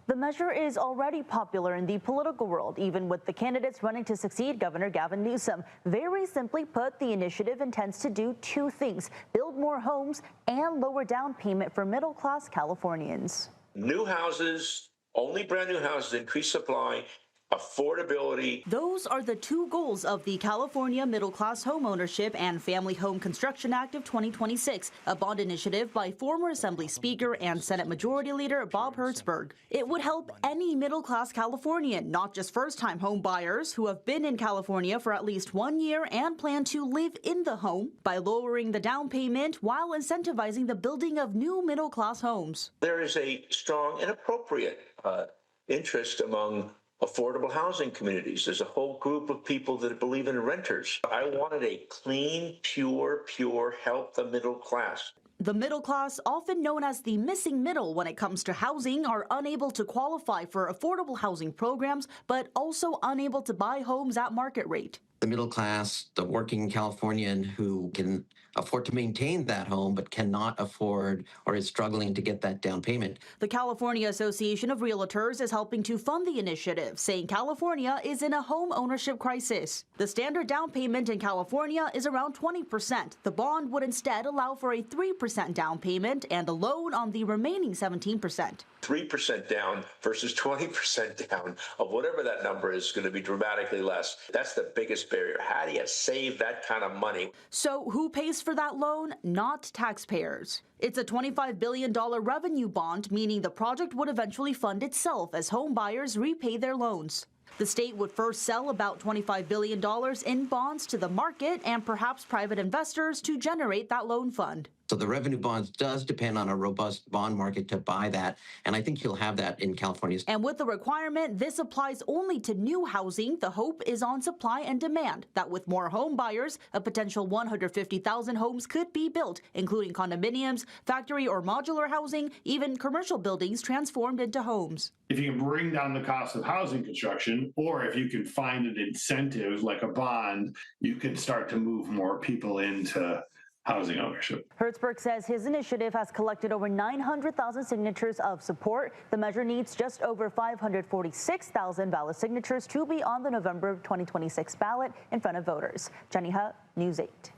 The measure is already popular in the political world, even with the candidates running to succeed Governor Gavin Newsom. Very simply put, the initiative intends to do two things: build more homes and lower down payment for middle-class Californians. New houses, only brand new houses, increased supply, affordability. Those are the two goals of the California Middle Class Homeownership and Family Home Construction Act of 2026, a bond initiative by former Assembly Speaker and Senate Majority Leader Bob Hertzberg. It would help any middle-class Californian, not just first-time home buyers who have been in California for at least 1 year and plan to live in the home, by lowering the down payment while incentivizing the building of new middle-class homes. There is a strong and appropriate interest among affordable housing communities. There's a whole group of people that believe in renters. I wanted a clean, pure help the middle class. The middle class, often known as the missing middle when it comes to housing, are unable to qualify for affordable housing programs, but also unable to buy homes at market rate. The middle class, the working Californian who can afford to maintain that home but cannot afford or is struggling to get that down payment. The California Association of Realtors is helping to fund the initiative, saying California is in a home ownership crisis. The standard down payment in California is around 20%. The bond would instead allow for a 3% down payment and a loan on the remaining 17%. 3% down versus 20% down of whatever that number is going to be dramatically less. That's the biggest barrier. How do you save that kind of money? So who pays for that loan? Not taxpayers. It's a $25 billion revenue bond, meaning the project would eventually fund itself as home buyers repay their loans. The state would first sell about $25 billion in bonds to the market and perhaps private investors to generate that loan fund. So the revenue bonds does depend on a robust bond market to buy that, and I think you'll have that in California. And with the requirement, this applies only to new housing. The hope is on supply and demand, that with more home buyers, a potential 150,000 homes could be built, including condominiums, factory or modular housing, even commercial buildings transformed into homes. If you can bring down the cost of housing construction, or if you can find an incentive like a bond, you can start to move more people into housing ownership. Hertzberg says his initiative has collected over 900,000 signatures of support. The measure needs just over 546,000 valid signatures to be on the November 2026 ballot in front of voters. Jenny Hutt, News 8.